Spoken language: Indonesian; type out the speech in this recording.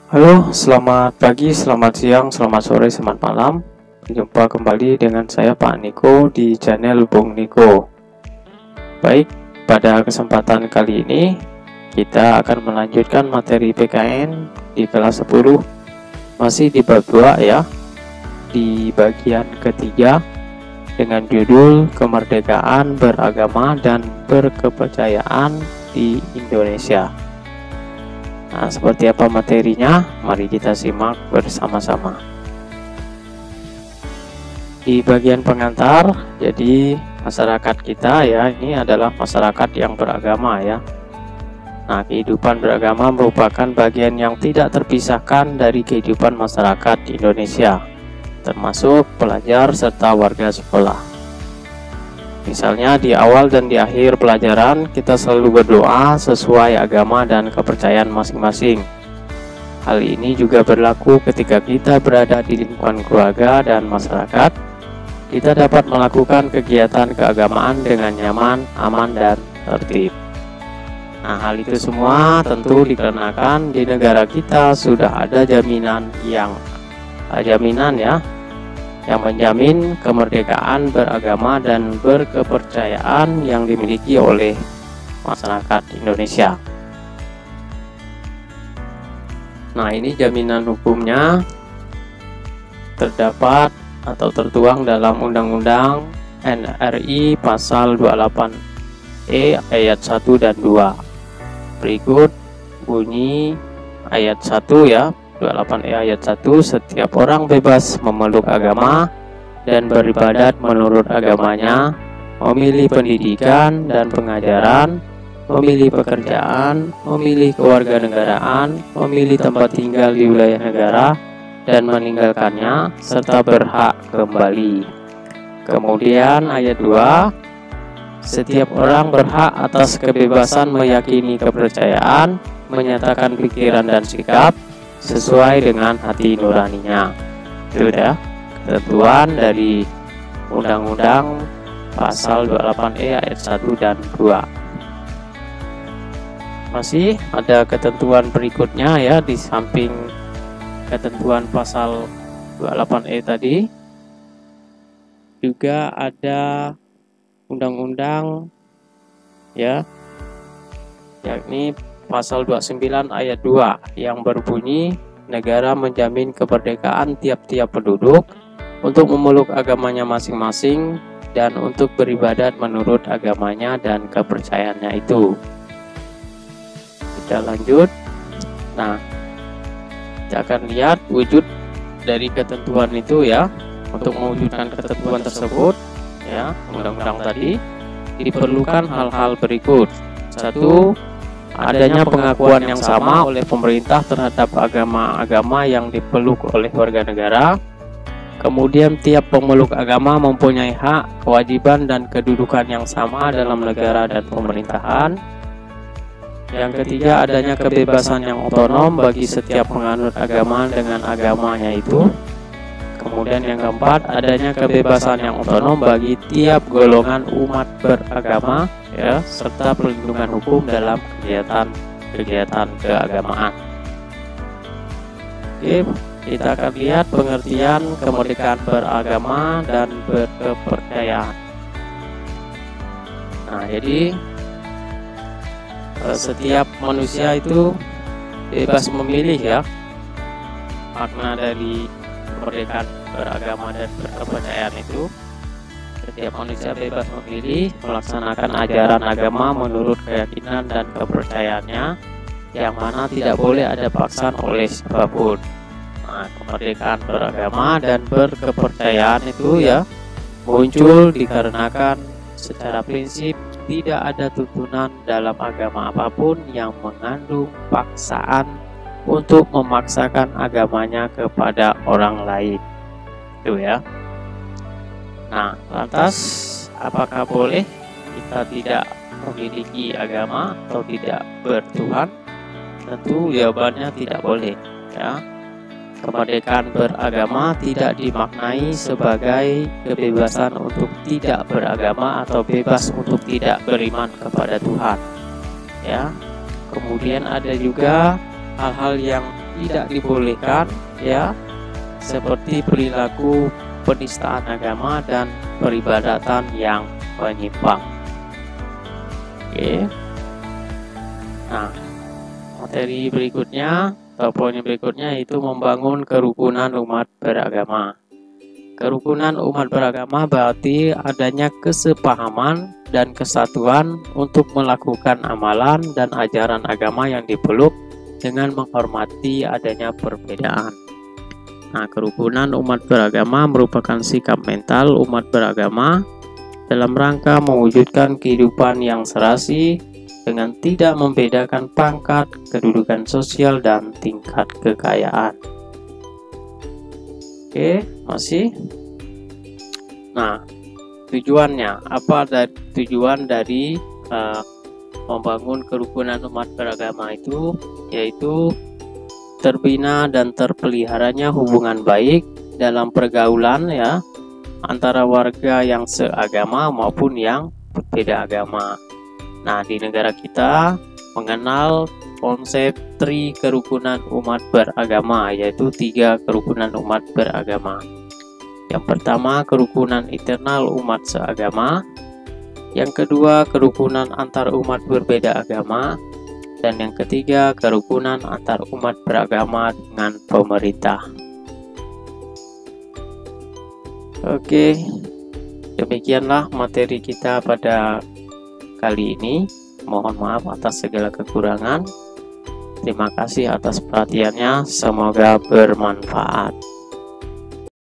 Halo, selamat pagi, selamat siang, selamat sore, selamat malam. Jumpa kembali dengan saya Pak Niko di channel Bung Niko. Baik, pada kesempatan kali ini kita akan melanjutkan materi PKN di kelas 10. Masih di bab 2 ya, di bagian ketiga dengan judul Kemerdekaan Beragama dan Berkepercayaan di Indonesia. Nah, seperti apa materinya? Mari kita simak bersama-sama. Di bagian pengantar, jadi masyarakat kita ya, ini adalah masyarakat yang beragama ya. Nah, kehidupan beragama merupakan bagian yang tidak terpisahkan dari kehidupan masyarakat Indonesia, termasuk pelajar serta warga sekolah. Misalnya di awal dan di akhir pelajaran kita selalu berdoa sesuai agama dan kepercayaan masing-masing. Hal ini juga berlaku ketika kita berada di lingkungan keluarga dan masyarakat. Kita dapat melakukan kegiatan keagamaan dengan nyaman, aman, dan tertib. Nah, hal itu semua tentu dikarenakan di negara kita sudah ada jaminan yang menjamin kemerdekaan beragama dan berkepercayaan yang dimiliki oleh masyarakat Indonesia. Nah, ini jaminan hukumnya terdapat atau tertuang dalam Undang-Undang NRI Pasal 28E ayat 1 dan 2. Berikut bunyi ayat 1 ya. 28E ayat 1, setiap orang bebas memeluk agama dan beribadat menurut agamanya, memilih pendidikan dan pengajaran, memilih pekerjaan, memilih kewarganegaraan, memilih tempat tinggal di wilayah negara dan meninggalkannya, serta berhak kembali. Kemudian ayat 2, setiap orang berhak atas kebebasan meyakini kepercayaan, menyatakan pikiran dan sikap sesuai dengan hati nuraninya. Itu ya ketentuan dari Undang-Undang Pasal 28E ayat 1 dan 2. Masih ada ketentuan berikutnya ya, di samping ketentuan Pasal 28E tadi juga ada undang-undang ya, yakni Pasal 29 ayat 2 yang berbunyi, negara menjamin kemerdekaan tiap-tiap penduduk untuk memeluk agamanya masing-masing dan untuk beribadat menurut agamanya dan kepercayaannya itu. Kita lanjut. Nah, kita akan lihat wujud dari ketentuan itu ya. Untuk mewujudkan ketentuan tersebut ya, undang-undang tadi diperlukan hal-hal berikut. 1. Adanya pengakuan yang sama oleh pemerintah terhadap agama-agama yang dipeluk oleh warga negara. Kemudian tiap pemeluk agama mempunyai hak, kewajiban, dan kedudukan yang sama dalam negara dan pemerintahan. Yang ketiga, adanya kebebasan yang otonom bagi setiap penganut agama dengan agamanya itu. Kemudian yang keempat, adanya kebebasan yang otonom bagi tiap golongan umat beragama ya, serta perlindungan hukum dalam kegiatan keagamaan. Oke, kita akan lihat pengertian kemerdekaan beragama dan berkepercayaan. Nah, jadi setiap manusia itu bebas memilih ya. Makna dari kemerdekaan beragama dan berkepercayaan itu, setiap manusia bebas memilih melaksanakan ajaran agama menurut keyakinan dan kepercayaannya, yang mana tidak boleh ada paksaan oleh siapapun. Nah, kemerdekaan beragama dan berkepercayaan itu ya muncul dikarenakan secara prinsip tidak ada tuntunan dalam agama apapun yang mengandung paksaan untuk memaksakan agamanya kepada orang lain. Itu ya. Nah, lantas apakah boleh kita tidak memiliki agama atau tidak bertuhan? Tentu jawabannya tidak boleh ya. Kemerdekaan beragama tidak dimaknai sebagai kebebasan untuk tidak beragama atau bebas untuk tidak beriman kepada Tuhan ya. Kemudian ada juga hal-hal yang tidak dibolehkan ya, seperti perilaku penistaan agama dan peribadatan yang menyimpang. Oke. Nah, materi berikutnya, poin berikutnya itu membangun kerukunan umat beragama. Kerukunan umat beragama berarti adanya kesepahaman dan kesatuan untuk melakukan amalan dan ajaran agama yang dipeluk dengan menghormati adanya perbedaan. Nah, kerukunan umat beragama merupakan sikap mental umat beragama dalam rangka mewujudkan kehidupan yang serasi dengan tidak membedakan pangkat, kedudukan sosial, dan tingkat kekayaan. Oke, masih. Nah, tujuannya apa? Tujuan dari membangun kerukunan umat beragama itu yaitu terbina dan terpeliharanya hubungan baik dalam pergaulan ya, antara warga yang seagama maupun yang berbeda agama. Nah, di negara kita mengenal konsep tri kerukunan umat beragama, yaitu 3 kerukunan umat beragama. Yang pertama, kerukunan internal umat seagama. Yang kedua, kerukunan antar umat berbeda agama. Dan yang ketiga, kerukunan antar umat beragama dengan pemerintah. Oke, demikianlah materi kita pada kali ini. Mohon maaf atas segala kekurangan. Terima kasih atas perhatiannya. Semoga bermanfaat.